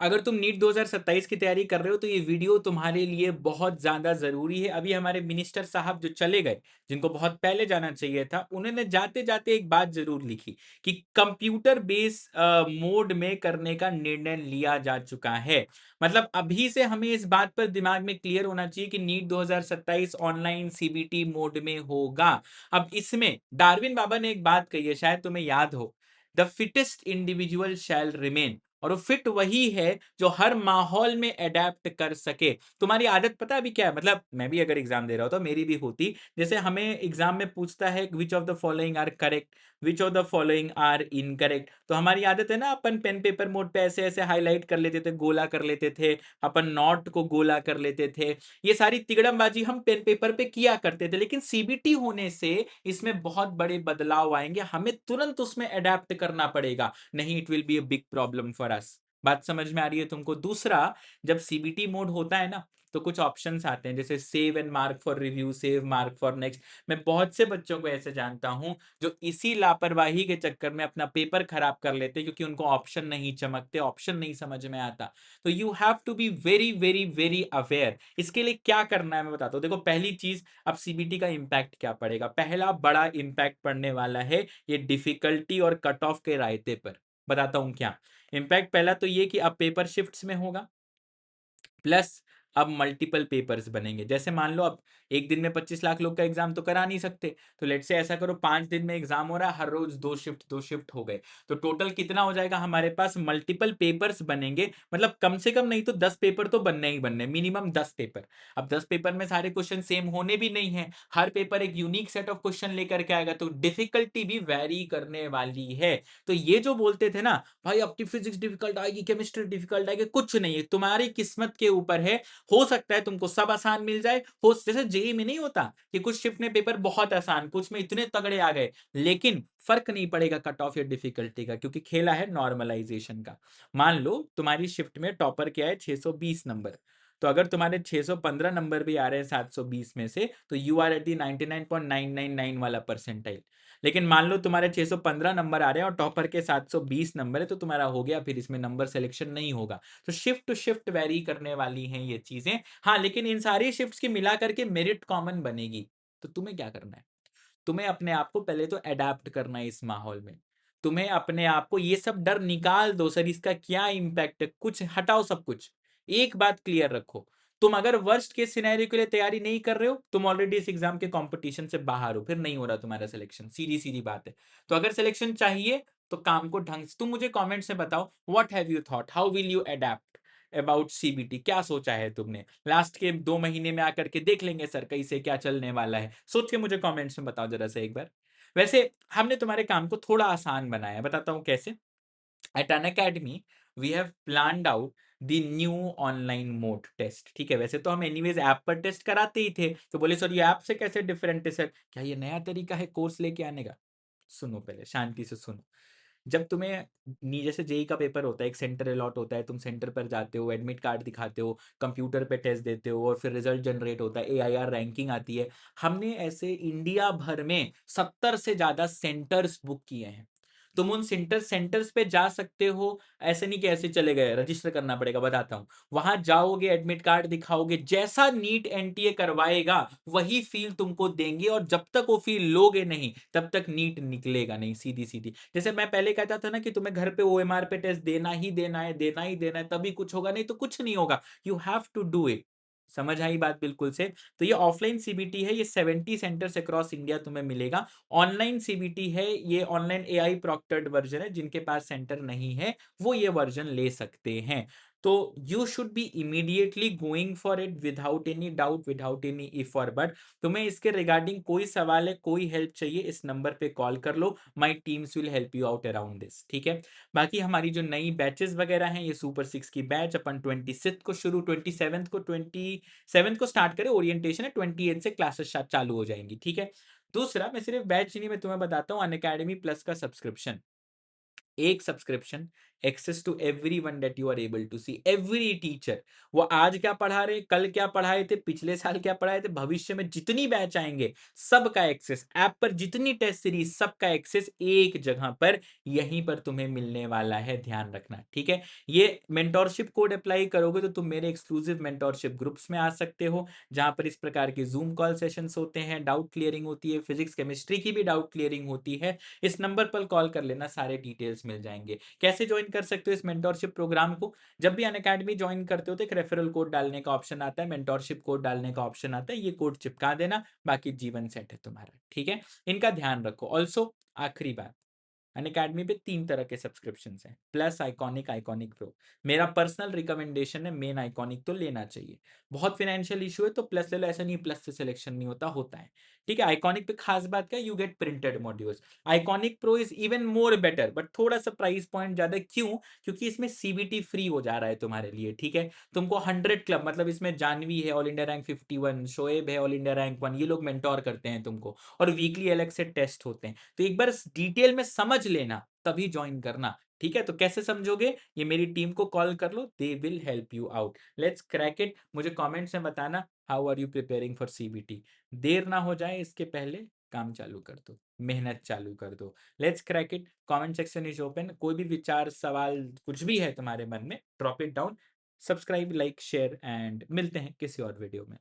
अगर तुम नीट 2027 की तैयारी कर रहे हो तो ये वीडियो तुम्हारे लिए बहुत ज़्यादा ज़रूरी है। अभी हमारे मिनिस्टर साहब जो चले गए, जिनको बहुत पहले जाना चाहिए था, उन्होंने जाते-जाते एक बात ज़रूर लिखी कि कंप्यूटर बेस मोड में करने का निर्णय लिया जा चुका है। मतलब अभी से हमें इस बात पर दिमाग में क्लियर होना चाहिए कि नीट 2027 ऑनलाइन सीबीटी मोड में होगा। अब इसमें डार्विन बाबा ने एक बात कही है, शायद तुम्हें याद हो, the fittest individual shell remain. और वो फिट वही है जो हर माहौल में अडेप्ट कर सके। तुम्हारी आदत पता है अभी क्या है? मतलब मैं भी अगर एग्जाम दे रहा होता, मेरी भी होती। जैसे हमें एग्जाम में पूछता है which of the following are correct, which of the following are incorrect, तो हमारी आदत है ना, अपन पेन पेपर मोड पे ऐसे ऐसे हाईलाइट कर लेते थे, गोला कर लेते थे, अपन नॉट को गोला कर लेते थे। ये सारी तिगड़मबाजी हम पेन पेपर पे किया करते थे, लेकिन सीबीटी होने से इसमें बहुत बड़े बदलाव आएंगे। हमें तुरंत उसमें अडेप्ट करना पड़ेगा, नहीं it will be a big problem for us. बात समझ में आ रही है तुमको? दूसरा, जब सीबीटी मोड होता है ना, तो कुछ ऑप्शंस आते हैं, जैसे save and mark for review, save mark for next. मैं बहुत से बच्चों को ऐसे जानता हूं जो इसी लापरवाही के चक्कर में अपना पेपर खराब कर लेते हैं, क्योंकि उनको ऑप्शन नहीं चमकते, ऑप्शन नहीं समझ में आता। तो you have to be very very very aware. इसके लिए क्या करना है मैं बताता हूँ। देखो, पहली चीज, अब सीबीटी का इम्पैक्ट क्या पड़ेगा? पहला बड़ा इम्पैक्ट पड़ने वाला है ये डिफिकल्टी और कट ऑफ के रायते पर। बताता हूं क्या इम्पैक्ट। पहला तो ये कि अब पेपर शिफ्ट्स में होगा, प्लस अब मल्टीपल पेपर्स बनेंगे। जैसे मान लो अब एक दिन में 25 लाख लोग का एग्जाम तो करा नहीं सकते, तो लेट से ऐसा करो 5 दिन में एग्जाम हो रहा है, हर रोज दो शिफ्ट हो गए, तो टोटल कितना हो जाएगा हमारे पास? मल्टीपल पेपर्स बनेंगे। मतलब कम से कम नहीं तो 10 पेपर तो बनने ही बनने, मिनिमम 10 पेपर। अब 10 पेपर में सारे क्वेश्चन सेम होने भी नहीं है, हर पेपर एक यूनिक सेट ऑफ क्वेश्चन लेकर के आएगा, तो डिफिकल्टी भी वैरी करने वाली है। तो ये जो बोलते थे ना भाई अब फिजिक्स डिफिकल्ट आएगी, केमिस्ट्री डिफिकल्ट आएगी, कुछ नहीं है, तुम्हारी किस्मत के ऊपर है। हो सकता है तुमको सब आसान मिल जाए, हो जैसे जेई में नहीं होता कि कुछ शिफ्ट में पेपर बहुत आसान, कुछ में इतने तगड़े आ गए, लेकिन फर्क नहीं पड़ेगा कट ऑफ या डिफिकल्टी का, क्योंकि खेला है नॉर्मलाइजेशन का। मान लो तुम्हारी शिफ्ट में टॉपर क्या है, 620 नंबर, तो अगर तुम्हारे 615 नंबर भी आ रहे हैं 720 में से, तो यू आर एट दी 99.999 वाला परसेंटाइल। लेकिन मान लो तुम्हारे 615 नंबर आ रहे हैं और टॉपर के 720 नंबर है, तो तुम्हारा हो गया, फिर इसमें नंबर सिलेक्शन नहीं होगा। तो शिफ्ट टू शिफ्ट वेरी करने वाली हैं ये चीजें। हाँ, लेकिन इन सारी शिफ्ट्स की मिला करके मेरिट कॉमन बनेगी। तो तुम्हें क्या करना है? तुम्हें अपने आप को पहले तो अडेप्ट करना है इस माहौल में। तुम्हें अपने आप को, ये सब डर निकाल दो, सर इसका क्या इंपैक्ट है, कुछ हटाओ, सब कुछ। एक बात क्लियर रखो, तुम अगर वर्स्ट केस सिनेरियो के लिए तैयारी नहीं कर रहे हो, तुम ऑलरेडी इस एग्जाम के कंपटीशन से बाहर हो, फिर नहीं हो रहा तुम्हारा सिलेक्शन, सीधी सीधी बात है। तो अगर सिलेक्शन चाहिए तो काम को ढंग से, तुम मुझे कमेंट से बताओ, what have you thought, how will you adapt about CBT, क्या सोचा है तुमने? लास्ट के 2 महीने में आकर के देख लेंगे सर कैसे क्या चलने वाला है, सोच के मुझे कमेंट्स में बताओ जरा से एक बार। वैसे हमने तुम्हारे काम को थोड़ा आसान बनाया, बताता हूँ कैसे। At Unacademy we have planned out the new online mode test. ठीक है, वैसे तो हम एनीवेज ऐप पर टेस्ट कराते ही थे, तो बोले सर ये ऐप से कैसे डिफरेंट है सर, क्या ये नया तरीका है कोर्स लेके आने का? सुनो, पहले शांति से सुनो। जब तुम्हें जैसे जेई का पेपर होता है, एक सेंटर अलॉट होता है, तुम सेंटर पर जाते हो, एडमिट कार्ड दिखाते हो, कंप्यूटर पे टेस्ट देते हो, और फिर रिजल्ट जनरेट होता है, एआईआर रैंकिंग आती है। हमने ऐसे इंडिया भर में 70 से ज्यादा सेंटर्स बुक किए हैं। तुम उन सेंटर्स पे जा सकते हो। ऐसे नहीं कि ऐसे चले गए, रजिस्टर करना पड़ेगा, बताता हूँ। वहां जाओगे, एडमिट कार्ड दिखाओगे, जैसा नीट एनटीए करवाएगा वही फील तुमको देंगे, और जब तक वो फील लोगे नहीं तब तक नीट निकलेगा नहीं, सीधी सीधी। जैसे मैं पहले कहता था ना कि तुम्हें घर पे ओएमआर पे टेस्ट देना ही देना है, देना ही देना है, तभी कुछ होगा, नहीं तो कुछ नहीं होगा। You have to do it. समझ आई बात बिल्कुल से? तो ये ऑफलाइन सीबीटी है, ये 70 सेंटर्स अक्रॉस इंडिया तुम्हें मिलेगा। ऑनलाइन सीबीटी है, ये ऑनलाइन एआई प्रॉक्टर्ड वर्जन है, जिनके पास सेंटर नहीं है वो ये वर्जन ले सकते हैं। तो you should be immediately going for it without any doubt, without any if और बट। तुम्हें इसके रिगार्डिंग कोई सवाल है, कोई हेल्प चाहिए, इस नंबर पे कॉल कर लो, my teams will help you out around this. ठीक है, बाकी हमारी जो नई बैचेस वगैरह हैं, ये सुपर 6 की बैच अपन 26 को शुरू, 27 को स्टार्ट करें, ओरिएंटेशन है, 28 से क्लासेस चालू हो जाएंगी। ठीक है, दूसरा, मैं सिर्फ बैच नहीं, मैं तुम्हें बताता हूँ अन अकेडमी प्लस का सब्सक्रिप्शन। एक subscription access to everyone that you are able to see, every teacher, वो आज क्या पढ़ा रहे, कल क्या पढ़ाए थे, पिछले साल क्या पढ़ाए थे, भविष्य में जितनी बैच आएंगे सबका एक्सेस, ऐप पर जितनी टेस्ट सीरीज, सबका एक्सेस एक जगह पर यहीं पर तुम्हें मिलने वाला है, ध्यान रखना, ठीक है। ये मेंटोरशिप कोड अप्लाई करोगे तो तुम मेरे एक्सक्लूसिव मेंटोरशिप ग्रुप्स में आ सकते हो, जहां पर इस प्रकार के जूम कॉल सेशंस होते हैं, डाउट क्लियरिंग होती है, फिजिक्स केमिस्ट्री की भी डाउट क्लियरिंग होती है। इस नंबर पर कॉल कर लेना, सारे डिटेल्स मिल जाएंगे। कैसे ज्वाइन कर सकते हो इस मेंटोरशिप प्रोग्राम को? जब भी अनअकैडमी ज्वाइन करते हो तो एक रेफरल कोड डालने का ऑप्शन आता है, मेंटोरशिप कोड डालने का ऑप्शन आता है, ये कोड चिपका देना, बाकी जीवन सेट है तुम्हारा, ठीक है। इनका ध्यान रखो। ऑल्सो आखिरी बात, अनअकैडमी पे 3 तरह के सब्सक्रिप्शंस हैं, प्लस, आइकॉनिक, आइकॉनिक प्रो। मेरा पर्सनल रिकमेंडेशन है मेन आइकॉनिक तो लेना चाहिए। बहुत फाइनेंशियल इशू है तो प्लस ले लो, ऐसा नहीं प्लस से सिलेक्शन नहीं होता, होता है, ठीक है। आइकॉनिक पे खास बात क्या है, you get printed modules. Iconic pro is even more better, but थोड़ा सा प्राइस पॉइंट ज्यादा, क्यों? क्योंकि इसमें सीबीटी फ्री हो जा रहा है तुम्हारे लिए, ठीक है। तुमको 100 क्लब, मतलब इसमें जानवी है ऑल इंडिया रैंक 51, शोएब है ऑल इंडिया रैंक 1, ये लोग मेंटोर करते हैं तुमको, और वीकली अलग से टेस्ट होते हैं। तो एक बार डिटेल में समझ लेना तभी ज्वाइन करना, ठीक है। तो कैसे समझोगे? ये मेरी टीम को कॉल कर लो, they will help you out. Let's crack it. मुझे कमेंट्स में बताना how are you preparing for CBT. देर ना हो जाए, इसके पहले काम चालू कर दो, मेहनत चालू कर दो। Let's crack it. Comment section is open. कोई भी विचार, सवाल, कुछ भी है तुम्हारे मन में, drop it down. Subscribe, like, share, and मिलते हैं किसी और वीडियो में।